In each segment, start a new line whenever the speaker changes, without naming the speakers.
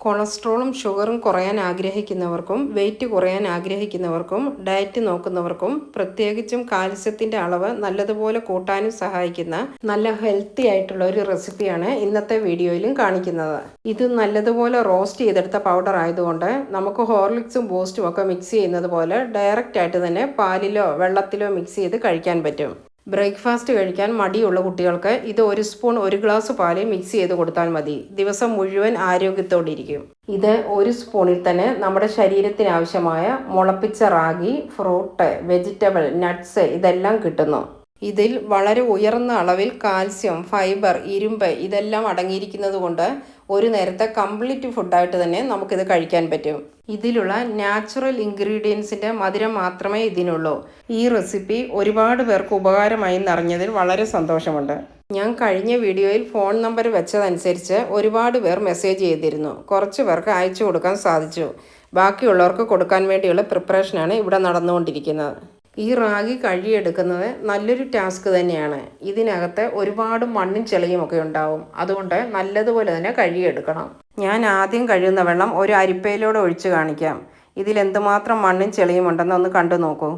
കൊളസ്ട്രോളും ഷുഗറും കുറയാൻ ആഗ്രഹിക്കുന്നവർക്കും വെയിറ്റ് കുറയാൻ ആഗ്രഹിക്കുന്നവർക്കും ഡയറ്റ് നോക്കുന്നവർക്കും പ്രത്യേകിച്ചും കാൽസ്യത്തിൻ്റെ അളവ് നല്ലതുപോലെ കൂട്ടാനും സഹായിക്കുന്ന നല്ല ഹെൽത്തി ആയിട്ടുള്ള ഒരു റെസിപ്പിയാണ് ഇന്നത്തെ വീഡിയോയിലും കാണിക്കുന്നത്. ഇത് നല്ലതുപോലെ റോസ്റ്റ് ചെയ്തെടുത്ത പൗഡർ ആയതുകൊണ്ട് നമുക്ക് ഹോർലിക്സും ബൂസ്റ്റും ഒക്കെ മിക്സ് ചെയ്യുന്നത് പോലെ ഡയറക്റ്റ് ആയിട്ട് തന്നെ പാലിലോ വെള്ളത്തിലോ മിക്സ് ചെയ്ത് കഴിക്കാൻ പറ്റും. ബ്രേക്ക്ഫാസ്റ്റ് കഴിക്കാൻ മടിയുള്ള കുട്ടികൾക്ക് ഇത് 1 സ്പൂൺ 1 ഗ്ലാസ് പാല് മിക്സ് ചെയ്ത് കൊടുത്താൽ മതി. ദിവസം മുഴുവൻ ആരോഗ്യത്തോടെ ഇരിക്കും. ഇത് 1 സ്പൂണിൽ തന്നെ നമ്മുടെ ശരീരത്തിന് ആവശ്യമായ മുളപ്പിച്ച റാഗി, ഫ്രൂട്ട്, വെജിറ്റബിൾ, നട്ട്സ് ഇതെല്ലാം കിട്ടുന്നു. ഇതിൽ വളരെ ഉയർന്ന അളവിൽ കാൽസ്യം, ഫൈബർ, ഇരുമ്പ് ഇതെല്ലാം അടങ്ങിയിരിക്കുന്നത് കൊണ്ട് ഒരു നേരത്തെ കംപ്ലീറ്റ് ഫുഡായിട്ട് തന്നെ നമുക്കിത് കഴിക്കാൻ പറ്റും. ഇതിലുള്ള നാച്ചുറൽ ഇൻഗ്രീഡിയൻസിൻ്റെ മധുരം മാത്രമേ ഇതിനുള്ളൂ. ഈ റെസിപ്പി ഒരുപാട് പേർക്ക് ഉപകാരമായി എന്നറിഞ്ഞതിൽ വളരെ സന്തോഷമുണ്ട്. ഞാൻ കഴിഞ്ഞ വീഡിയോയിൽ ഫോൺ നമ്പർ വെച്ചതനുസരിച്ച് ഒരുപാട് പേർ മെസ്സേജ് ചെയ്തിരുന്നു. കുറച്ച് പേർക്ക് അയച്ചു കൊടുക്കാൻ സാധിച്ചു. ബാക്കിയുള്ളവർക്ക് കൊടുക്കാൻ വേണ്ടിയുള്ള പ്രിപ്പറേഷനാണ് ഇവിടെ നടന്നുകൊണ്ടിരിക്കുന്നത്. ഈ റാഗി കഴുകിയെടുക്കുന്നത് നല്ലൊരു ടാസ്ക് തന്നെയാണ്. ഇതിനകത്ത് ഒരുപാട് മണ്ണും ചെളിയുമൊക്കെ ഉണ്ടാവും. അതുകൊണ്ട് നല്ലതുപോലെ തന്നെ കഴുകിയെടുക്കണം. ഞാൻ ആദ്യം കഴുകുന്ന വെള്ളം ഒരു അരിപ്പയിലൂടെ ഒഴിച്ച് കാണിക്കാം. ഇതിലെന്തുമാത്രം മണ്ണും ചെളിയും ഉണ്ടെന്ന് ഒന്ന് കണ്ടു നോക്കൂ.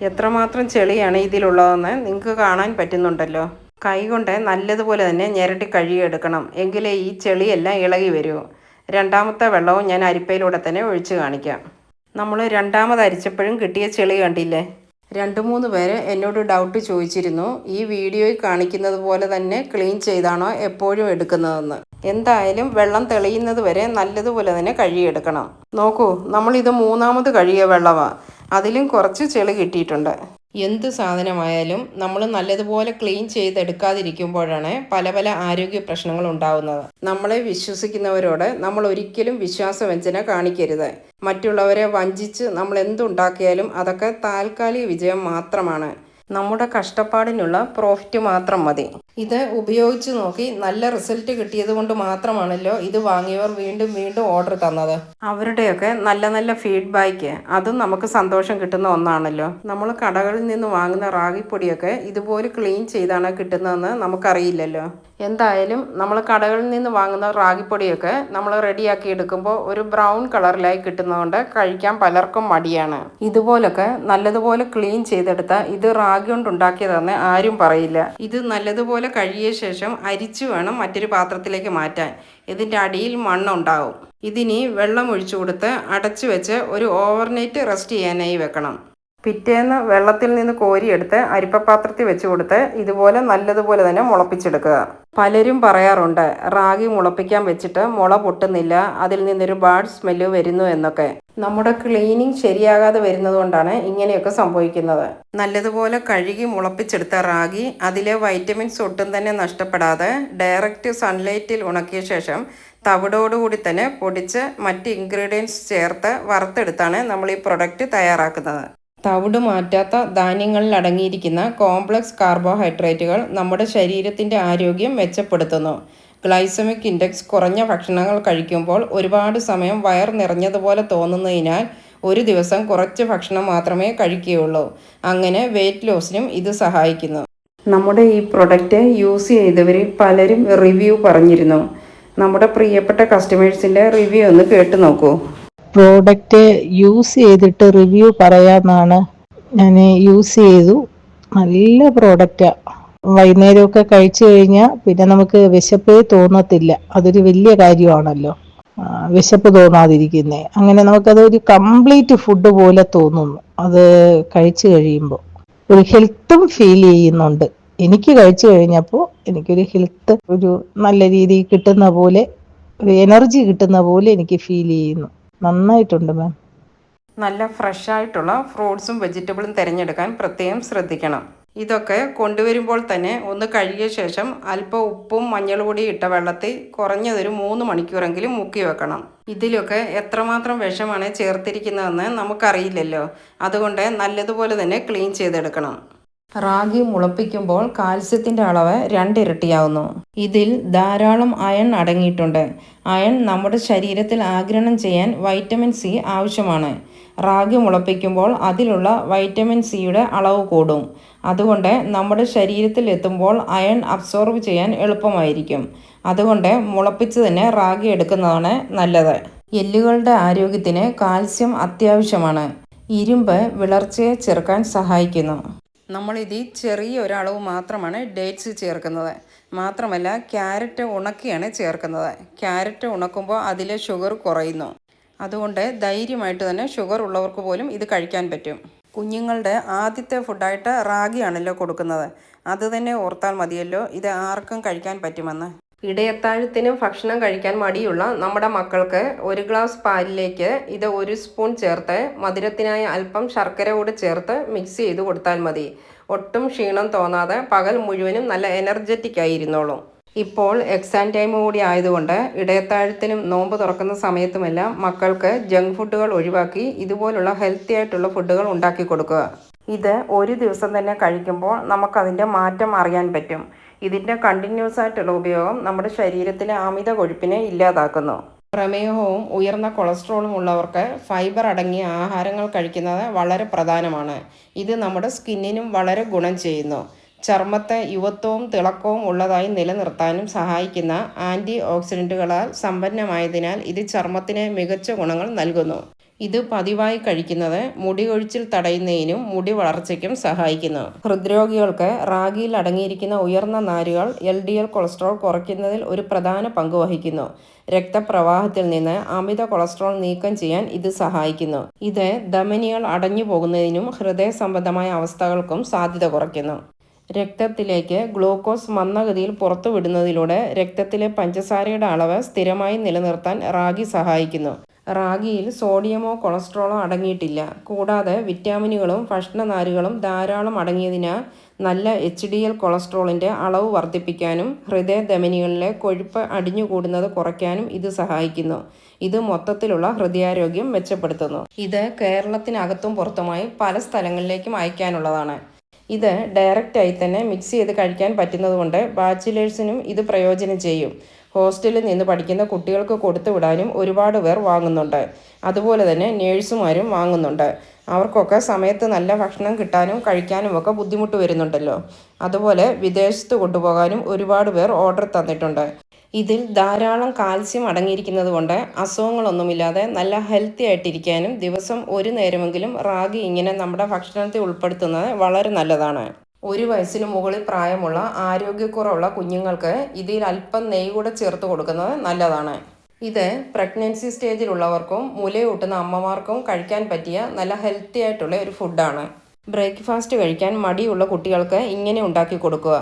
എത്രമാത്രം ചെളിയാണ് ഇതിലുള്ളതെന്ന് നിങ്ങൾക്ക് കാണാൻ പറ്റുന്നുണ്ടല്ലോ. കൈകൊണ്ട് നല്ലതുപോലെ തന്നെ ഞെരട്ടി കഴുകിയെടുക്കണം. എങ്കിലേ ഈ ചെളിയെല്ലാം ഇളകി വരൂ. രണ്ടാമത്തെ വെള്ളവും ഞാൻ അരിപ്പയിലൂടെ തന്നെ ഒഴിച്ച് കാണിക്കാം. നമ്മൾ രണ്ടാമത് അരിച്ചപ്പോഴും കിട്ടിയ ചെളി കണ്ടില്ലേ? 2-3 പേര് എന്നോട് ഡൗട്ട് ചോദിച്ചിരുന്നു, ഈ വീഡിയോയിൽ കാണിക്കുന്നത് പോലെ തന്നെ ക്ലീൻ ചെയ്താണോ എപ്പോഴും എടുക്കുന്നതെന്ന്. എന്തായാലും വെള്ളം തെളിയുന്നത് വരെ നല്ലതുപോലെ തന്നെ കഴുകിയെടുക്കണം. നോക്കൂ, നമ്മളിത് 3ാമത് കഴുകിയ വെള്ളമാണ്. അതിലും കുറച്ച് ചെളി കിട്ടിയിട്ടുണ്ട്. എന്ത് സാധനമായാലും നമ്മൾ നല്ലതുപോലെ ക്ലീൻ ചെയ്തെടുക്കാതിരിക്കുമ്പോഴാണ് പല പല ആരോഗ്യ പ്രശ്നങ്ങൾ ഉണ്ടാവുന്നത്. നമ്മളെ വിശ്വസിക്കുന്നവരോട് നമ്മൾ ഒരിക്കലും വിശ്വാസവഞ്ചന കാണിക്കരുത്. മറ്റുള്ളവരെ വഞ്ചിച്ച് നമ്മൾ എന്തുണ്ടാക്കിയാലും അതൊക്കെ താൽക്കാലിക വിജയം മാത്രമാണ്. നമ്മുടെ കഷ്ടപ്പാടിനുള്ള പ്രോഫിറ്റ് മാത്രം മതി. ഇത് ഉപയോഗിച്ച് നോക്കി നല്ല റിസൾട്ട് കിട്ടിയത് കൊണ്ട് മാത്രമാണല്ലോ ഇത് വാങ്ങിയവർ വീണ്ടും വീണ്ടും ഓർഡർ തന്നത്. അവരുടെയൊക്കെ നല്ല നല്ല ഫീഡ്ബാക്ക് അതും നമുക്ക് സന്തോഷം കിട്ടുന്ന ഒന്നാണല്ലോ. നമ്മൾ കടകളിൽ നിന്ന് വാങ്ങുന്ന റാഗിപ്പൊടിയൊക്കെ ഇതുപോലെ ക്ലീൻ ചെയ്താണ് കിട്ടുന്നതെന്ന് നമുക്കറിയില്ലല്ലോ. എന്തായാലും നമ്മൾ കടകളിൽ നിന്ന് വാങ്ങുന്ന റാഗിപ്പൊടിയൊക്കെ നമ്മൾ റെഡിയാക്കി എടുക്കുമ്പോൾ ഒരു ബ്രൗൺ കളറിലായി കിട്ടുന്നതുകൊണ്ട് കഴിക്കാൻ പലർക്കും മടിയാണ്. ഇതുപോലൊക്കെ നല്ലതുപോലെ ക്ലീൻ ചെയ്തെടുത്ത ഇത് റാഗി കൊണ്ടുണ്ടാക്കിയതെന്ന് ആരും പറയില്ല. ഇത് നല്ലതുപോലെ കഴുകിയ ശേഷം അരിച്ചു വേണം മറ്റൊരു പാത്രത്തിലേക്ക് മാറ്റാൻ. ഇതിൻ്റെ അടിയിൽ മണ്ണുണ്ടാവും. ഇതിനി വെള്ളം ഒഴിച്ചു കൊടുത്ത് അടച്ചു വെച്ച് ഒരു ഓവർനൈറ്റ് റെസ്റ്റ് ചെയ്യാനായി വെക്കണം. പിറ്റേന്ന് വെള്ളത്തിൽ നിന്ന് കോരിയെടുത്ത് അരിപ്പപാത്രത്തിൽ വെച്ച് കൊടുത്ത് ഇതുപോലെ നല്ലതുപോലെ തന്നെ മുളപ്പിച്ചെടുക്കുക. പലരും പറയാറുണ്ട്, റാഗി മുളപ്പിക്കാൻ വെച്ചിട്ട് മുള പൊട്ടുന്നില്ല, അതിൽ നിന്നൊരു ബാഡ് സ്മെല്ല് വരുന്നു എന്നൊക്കെ. നമ്മുടെ ക്ലീനിങ് ശരിയാകാതെ വരുന്നത് കൊണ്ടാണ് ഇങ്ങനെയൊക്കെ സംഭവിക്കുന്നത്. നല്ലതുപോലെ കഴുകി മുളപ്പിച്ചെടുത്ത റാഗി അതിലെ വൈറ്റമിൻസ് ഒട്ടും തന്നെ നഷ്ടപ്പെടാതെ ഡയറക്റ്റ് സൺലൈറ്റിൽ ഉണക്കിയ ശേഷം തവിടോടുകൂടി തന്നെ പൊടിച്ച് മറ്റ് ഇൻഗ്രീഡിയൻസ് ചേർത്ത് വറുത്തെടുത്താണ് നമ്മൾ ഈ പ്രൊഡക്റ്റ് തയ്യാറാക്കുന്നത്. തവിട് മാറ്റാത്ത ധാന്യങ്ങളിൽ അടങ്ങിയിരിക്കുന്ന കോംപ്ലക്സ് കാർബോഹൈഡ്രേറ്റുകൾ നമ്മുടെ ശരീരത്തിൻ്റെ ആരോഗ്യം മെച്ചപ്പെടുത്തുന്നു. ഗ്ലൈസമിക് ഇൻഡെക്സ് കുറഞ്ഞ ഭക്ഷണങ്ങൾ കഴിക്കുമ്പോൾ ഒരുപാട് സമയം വയർ നിറഞ്ഞതുപോലെ തോന്നുന്നതിനാൽ ഒരു ദിവസം കുറച്ച് ഭക്ഷണം മാത്രമേ കഴിക്കുകയുള്ളൂ. അങ്ങനെ വെയിറ്റ് ലോസിനും ഇത് സഹായിക്കുന്നു. നമ്മുടെ ഈ പ്രൊഡക്റ്റ് യൂസ് ചെയ്തവരിൽ പലരും റിവ്യൂ പറഞ്ഞിരുന്നു. നമ്മുടെ പ്രിയപ്പെട്ട കസ്റ്റമേഴ്സിൻ്റെ റിവ്യൂ ഒന്ന് കേട്ട് നോക്കൂ.
പ്രോഡക്റ്റ് യൂസ് ചെയ്തിട്ട് റിവ്യൂ പറയാമെന്നാണ്. ഞാൻ യൂസ് ചെയ്തു. നല്ല പ്രോഡക്റ്റാണ്. വൈകുന്നേരമൊക്കെ കഴിച്ചു കഴിഞ്ഞാൽ പിന്നെ നമുക്ക് വിശപ്പേ തോന്നത്തില്ല. അതൊരു വലിയ കാര്യമാണല്ലോ, വിശപ്പ് തോന്നാതിരിക്കുന്നേ. അങ്ങനെ നമുക്കതൊരു കംപ്ലീറ്റ് ഫുഡ് പോലെ തോന്നുന്നു അത് കഴിച്ചു കഴിയുമ്പോൾ. ഒരു ഹെൽത്തും ഫീൽ ചെയ്യുന്നുണ്ട്. എനിക്ക് കഴിച്ചു കഴിഞ്ഞപ്പോൾ എനിക്കൊരു ഹെൽത്ത് ഒരു നല്ല രീതിയിൽ കിട്ടുന്ന പോലെ, ഒരു എനർജി കിട്ടുന്ന പോലെ എനിക്ക് ഫീൽ ചെയ്യുന്നു. നന്നായിട്ടുണ്ട് മാം.
നല്ല ഫ്രഷ് ആയിട്ടുള്ള ഫ്രൂട്ട്സും വെജിറ്റബിളും തിരഞ്ഞെടുക്കാൻ പ്രത്യേകം ശ്രദ്ധിക്കണം. ഇതൊക്കെ കൊണ്ടുവരുമ്പോൾ തന്നെ ഒന്ന് കഴുകിയ ശേഷം അല്പം ഉപ്പും മഞ്ഞൾപ്പൊടിയും ഇട്ട വെള്ളത്തിൽ കുറഞ്ഞതൊരു 3 മണിക്കൂറെങ്കിലും മുക്കി വെക്കണം. ഇതിലൊക്കെ എത്രമാത്രം വിഷമാണ് ചേർത്തിരിക്കുന്നതെന്ന് നമുക്കറിയില്ലല്ലോ. അതുകൊണ്ട് നല്ലതുപോലെ തന്നെ ക്ലീൻ ചെയ്തെടുക്കണം. റാഗി മുളപ്പിക്കുമ്പോൾ കാൽസ്യത്തിൻ്റെ അളവ് 2 ഇരട്ടിയാവുന്നു. ഇതിൽ ധാരാളം അയൺ അടങ്ങിയിട്ടുണ്ട്. അയൺ നമ്മുടെ ശരീരത്തിൽ ആഗിരണം ചെയ്യാൻ വൈറ്റമിൻ സി ആവശ്യമാണ്. റാഗി മുളപ്പിക്കുമ്പോൾ അതിലുള്ള വൈറ്റമിൻ സിയുടെ അളവ് കൂടും. അതുകൊണ്ട് നമ്മുടെ ശരീരത്തിൽ എത്തുമ്പോൾ അയൺ അബ്സോർബ് ചെയ്യാൻ എളുപ്പമായിരിക്കും. അതുകൊണ്ട് മുളപ്പിച്ച് തന്നെ റാഗി എടുക്കുന്നതാണ് നല്ലത്. എല്ലുകളുടെ ആരോഗ്യത്തിന് കാൽസ്യം അത്യാവശ്യമാണ്. ഇരുമ്പ് വിളർച്ചയെ ചെറുക്കാൻ സഹായിക്കുന്നു. നമ്മളിതിൽ ചെറിയ ഒരളവ് മാത്രമാണ് ഡേറ്റ്സ് ചേർക്കുന്നത്. മാത്രമല്ല ക്യാരറ്റ് ഉണക്കിയാണ് ചേർക്കുന്നത്. ക്യാരറ്റ് ഉണക്കുമ്പോൾ അതിലെ ഷുഗർ കുറയുന്നു. അതുകൊണ്ട് ധൈര്യമായിട്ട് തന്നെ ഷുഗർ ഉള്ളവർക്ക് പോലും ഇത് കഴിക്കാൻ പറ്റും. കുഞ്ഞുങ്ങളുടെ ആദ്യത്തെ ഫുഡായിട്ട് റാഗിയാണല്ലോ കൊടുക്കുന്നത്. അത് തന്നെ ഓർത്താൽ മതിയല്ലോ ഇത് ആർക്കും കഴിക്കാൻ പറ്റുമെന്ന്. ഇടയത്താഴത്തിന് ഭക്ഷണം കഴിക്കാൻ മടിയുള്ള നമ്മുടെ മക്കൾക്ക് 1 ഗ്ലാസ് പാലിലേക്ക് ഇത് 1 സ്പൂൺ ചേർത്ത് മധുരത്തിനായി അല്പം ശർക്കര കൂടി ചേർത്ത് മിക്സ് ചെയ്ത് കൊടുത്താൽ മതി. ഒട്ടും ക്ഷീണം തോന്നാതെ പകൽ മുഴുവനും നല്ല എനർജറ്റിക് ആയിരുന്നോളും. ഇപ്പോൾ എക്സാം ടൈം കൂടി ആയതുകൊണ്ട് ഇടയത്താഴത്തിനും നോമ്പ് തുറക്കുന്ന സമയത്തുമെല്ലാം മക്കൾക്ക് ജങ്ക് ഫുഡുകൾ ഒഴിവാക്കി ഇതുപോലുള്ള ഹെൽത്തി ആയിട്ടുള്ള ഫുഡുകൾ ഉണ്ടാക്കി കൊടുക്കുക. ഇത് ഒരു ദിവസം തന്നെ കഴിക്കുമ്പോൾ നമുക്കതിൻ്റെ മാറ്റം അറിയാൻ പറ്റും. ഇതിൻ്റെ കണ്ടിന്യൂസ് ആയിട്ടുള്ള ഉപയോഗം നമ്മുടെ ശരീരത്തിലെ അമിത കൊഴുപ്പിനെ ഇല്ലാതാക്കുന്നു. പ്രമേഹവും ഉയർന്ന കൊളസ്ട്രോളും ഉള്ളവർക്ക് ഫൈബർ അടങ്ങിയ ആഹാരങ്ങൾ കഴിക്കുന്നത് വളരെ പ്രധാനമാണ്. ഇത് നമ്മുടെ സ്കിന്നിനും വളരെ ഗുണം ചെയ്യുന്നു. ചർമ്മത്തെ യുവത്വവും തിളക്കവും ഉള്ളതായി നിലനിർത്താനും സഹായിക്കുന്ന ആൻറ്റി ഓക്സിഡൻറ്റുകളാൽ സമ്പന്നമായതിനാൽ ഇത് ചർമ്മത്തിന് മികച്ച ഗുണങ്ങൾ നൽകുന്നു. ഇത് പതിവായി കഴിക്കുന്നത് മുടി കൊഴിച്ചിൽ തടയുന്നതിനും മുടി വളർച്ചയ്ക്കും സഹായിക്കുന്നു. ഹൃദ്രോഗികൾക്ക് റാഗിയിൽ അടങ്ങിയിരിക്കുന്ന ഉയർന്ന നാരുകൾ LDL കൊളസ്ട്രോൾ കുറയ്ക്കുന്നതിൽ ഒരു പ്രധാന പങ്ക് വഹിക്കുന്നു. രക്തപ്രവാഹത്തിൽ നിന്ന് അമിത കൊളസ്ട്രോൾ നീക്കം ചെയ്യാൻ ഇത് സഹായിക്കുന്നു. ഇത് ധമനികൾ അടഞ്ഞു പോകുന്നതിനും ഹൃദയ സംബന്ധമായ അവസ്ഥകൾക്കും സാധ്യത കുറയ്ക്കുന്നു. രക്തത്തിലേക്ക് ഗ്ലൂക്കോസ് മന്ദഗതിയിൽ പുറത്തുവിടുന്നതിലൂടെ രക്തത്തിലെ പഞ്ചസാരയുടെ അളവ് സ്ഥിരമായി നിലനിർത്താൻ റാഗി സഹായിക്കുന്നു. റാഗിയിൽ സോഡിയമോ കൊളസ്ട്രോളോ അടങ്ങിയിട്ടില്ല. കൂടാതെ വിറ്റാമിനുകളും ഭക്ഷണനാരുകളും ധാരാളം അടങ്ങിയതിനാൽ നല്ല HDL കൊളസ്ട്രോളിൻ്റെ അളവ് വർദ്ധിപ്പിക്കാനും ഹൃദയധമനികളിലെ കൊഴുപ്പ് അടിഞ്ഞുകൂടുന്നത് കുറയ്ക്കാനും ഇത് സഹായിക്കുന്നു. ഇത് മൊത്തത്തിലുള്ള ഹൃദയാരോഗ്യം മെച്ചപ്പെടുത്തുന്നു. ഇത് കേരളത്തിനകത്തും പുറത്തുമായി പല സ്ഥലങ്ങളിലേക്കും അയക്കാനുള്ളതാണ്. ഇത് ഡയറക്റ്റായി തന്നെ മിക്സ് ചെയ്ത് കഴിക്കാൻ പറ്റുന്നതുകൊണ്ട് ബാച്ചിലേഴ്സിനും ഇത് പ്രയോജനം ചെയ്യും. ഹോസ്റ്റലിൽ നിന്ന് പഠിക്കുന്ന കുട്ടികൾക്ക് കൊടുത്തു വിടാനും ഒരുപാട് പേർ വാങ്ങുന്നുണ്ട്. അതുപോലെ തന്നെ നേഴ്സുമാരും വാങ്ങുന്നുണ്ട്. അവർക്കൊക്കെ സമയത്ത് നല്ല ഭക്ഷണം കിട്ടാനും കഴിക്കാനുമൊക്കെ ബുദ്ധിമുട്ട് വരുന്നുണ്ടല്ലോ. അതുപോലെ വിദേശത്ത് കൊണ്ടുപോകാനും ഒരുപാട് പേർ ഓർഡർ തന്നിട്ടുണ്ട്. ഇതിൽ ധാരാളം കാൽസ്യം അടങ്ങിയിരിക്കുന്നത് കൊണ്ട് അസുഖങ്ങളൊന്നുമില്ലാതെ നല്ല ഹെൽത്തി ആയിട്ടിരിക്കാനും ദിവസം 1 നേരമെങ്കിലും റാഗി ഇങ്ങനെ നമ്മുടെ ഭക്ഷണത്തിൽ ഉൾപ്പെടുത്തുന്നത് വളരെ നല്ലതാണ്. 1 വയസ്സിന് മുകളിൽ പ്രായമുള്ള ആരോഗ്യക്കുറവുള്ള കുഞ്ഞുങ്ങൾക്ക് ഇതിൽ അല്പം നെയ്യ് കൂടെ ചേർത്ത് കൊടുക്കുന്നത് നല്ലതാണ്. ഇത് പ്രഗ്നൻസി സ്റ്റേജിലുള്ളവർക്കും മുലയൂട്ടുന്ന അമ്മമാർക്കും കഴിക്കാൻ പറ്റിയ നല്ല ഹെൽത്തി ആയിട്ടുള്ള ഒരു ഫുഡാണ്. ബ്രേക്ക്ഫാസ്റ്റ് കഴിക്കാൻ മടിയുള്ള കുട്ടികൾക്ക് ഇങ്ങനെ ഉണ്ടാക്കി കൊടുക്കുക.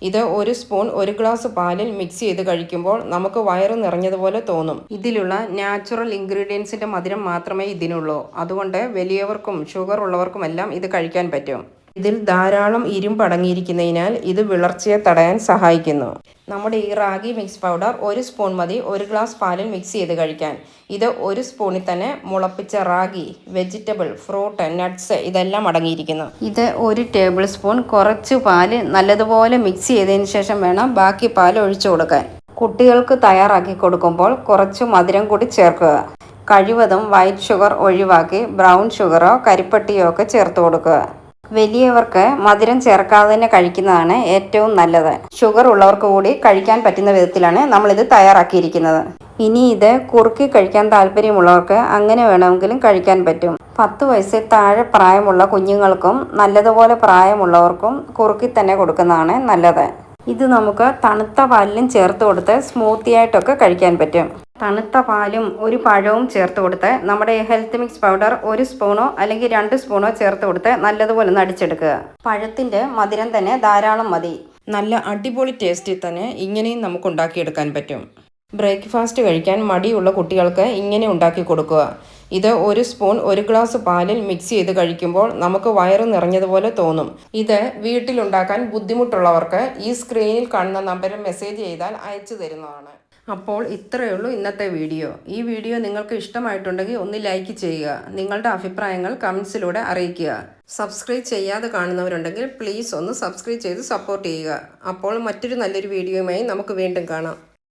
ഇത് 1 സ്പൂൺ 1 ഗ്ലാസ് പാലിൽ മിക്സ് ചെയ്ത് കഴിക്കുമ്പോൾ നമുക്ക് വയറ് നിറഞ്ഞതുപോലെ തോന്നും. ഇതിലുള്ള നാച്ചുറൽ ഇൻഗ്രീഡിയൻസിൻ്റെ മധുരം മാത്രമേ ഇതിനുള്ളൂ. അതുകൊണ്ട് വലിയവർക്കും ഷുഗർ ഉള്ളവർക്കുമെല്ലാം ഇത് കഴിക്കാൻ പറ്റും. ഇതിൽ ധാരാളം ഇരുമ്പ് അടങ്ങിയിരിക്കുന്നതിനാൽ ഇത് വിളർച്ചയെ തടയാൻ സഹായിക്കുന്നു. നമ്മുടെ ഈ റാഗി മിക്സ് പൗഡർ 1 സ്പൂൺ മതി 1 ഗ്ലാസ് പാലിൽ മിക്സ് ചെയ്ത് കഴിക്കാൻ. ഇത് 1 സ്പൂണിൽ തന്നെ മുളപ്പിച്ച റാഗി, വെജിറ്റബിൾ, ഫ്രൂട്ട്, നട്ട്സ് ഇതെല്ലാം അടങ്ങിയിരിക്കുന്നു. ഇത് 1 ടേബിൾ സ്പൂൺ കുറച്ച് പാല് നല്ലതുപോലെ മിക്സ് ചെയ്തതിന് ശേഷം വേണം ബാക്കി പാൽ ഒഴിച്ചു കൊടുക്കാൻ. കുട്ടികൾക്ക് തയ്യാറാക്കി കൊടുക്കുമ്പോൾ കുറച്ച് മധുരം കൂടി ചേർക്കുക. കഴിവതും വൈറ്റ് ഷുഗർ ഒഴിവാക്കി ബ്രൗൺ ഷുഗറോ കരിപ്പട്ടിയോ ഒക്കെ ചേർത്ത് കൊടുക്കുക. വലിയവർക്ക് മധുരം ചേർക്കാതെ തന്നെ കഴിക്കുന്നതാണ് ഏറ്റവും നല്ലത്. ഷുഗർ ഉള്ളവർക്ക് കൂടി കഴിക്കാൻ പറ്റുന്ന വിധത്തിലാണ് നമ്മളിത് തയ്യാറാക്കിയിരിക്കുന്നത്. ഇനി ഇത് കുറുക്കി കഴിക്കാൻ താല്പര്യമുള്ളവർക്ക് അങ്ങനെ വേണമെങ്കിലും കഴിക്കാൻ പറ്റും. 10 വയസ്സിൽ താഴെ പ്രായമുള്ള കുഞ്ഞുങ്ങൾക്കും നല്ലതുപോലെ പ്രായമുള്ളവർക്കും കുറുക്കി തന്നെ കൊടുക്കുന്നതാണ് നല്ലത്. ഇത് നമുക്ക് തണുത്ത പാലിലും ചേർത്ത് കൊടുത്ത് സ്മൂത്തി ആയിട്ടൊക്കെ കഴിക്കാൻ പറ്റും. തണുത്ത പാലും ഒരു പഴവും ചേർത്ത് കൊടുത്ത് നമ്മുടെ ഹെൽത്ത് മിക്സ് പൗഡർ 1 സ്പൂണോ അല്ലെങ്കിൽ 2 സ്പൂണോ ചേർത്ത് കൊടുത്ത് നല്ലതുപോലെ ഒന്ന് അടിച്ചെടുക്കുക. പഴത്തിൻ്റെ മധുരം തന്നെ ധാരാളം മതി. നല്ല അടിപൊളി ടേസ്റ്റിൽ തന്നെ ഇങ്ങനെയും നമുക്ക് ഉണ്ടാക്കിയെടുക്കാൻ പറ്റും. ബ്രേക്ക്ഫാസ്റ്റ് കഴിക്കാൻ മടിയുള്ള കുട്ടികൾക്ക് ഇങ്ങനെ ഉണ്ടാക്കി കൊടുക്കുക. ഇത് 1 സ്പൂൺ 1 ഗ്ലാസ് പാലിൽ മിക്സ് ചെയ്ത് കഴിക്കുമ്പോൾ നമുക്ക് വയറ് നിറഞ്ഞതുപോലെ തോന്നും. ഇത് വീട്ടിലുണ്ടാക്കാൻ ബുദ്ധിമുട്ടുള്ളവർക്ക് ഈ സ്ക്രീനിൽ കാണുന്ന നമ്പറിൽ മെസ്സേജ് ചെയ്താൽ അയച്ചു തരുന്നതാണ്. അപ്പോൾ ഇത്രയേ ഉള്ളൂ ഇന്നത്തെ വീഡിയോ. ഈ വീഡിയോ നിങ്ങൾക്ക് ഇഷ്ടമായിട്ടുണ്ടെങ്കിൽ ഒന്ന് ലൈക്ക് ചെയ്യുക. നിങ്ങളുടെ അഭിപ്രായങ്ങൾ കമൻസിലൂടെ അറിയിക്കുക. സബ്സ്ക്രൈബ് ചെയ്യാതെ കാണുന്നവരുണ്ടെങ്കിൽ പ്ലീസ് ഒന്ന് സബ്സ്ക്രൈബ് ചെയ്ത് സപ്പോർട്ട് ചെയ്യുക. അപ്പോൾ മറ്റൊരു നല്ലൊരു വീഡിയോയുമായി നമുക്ക് വീണ്ടും കാണാം.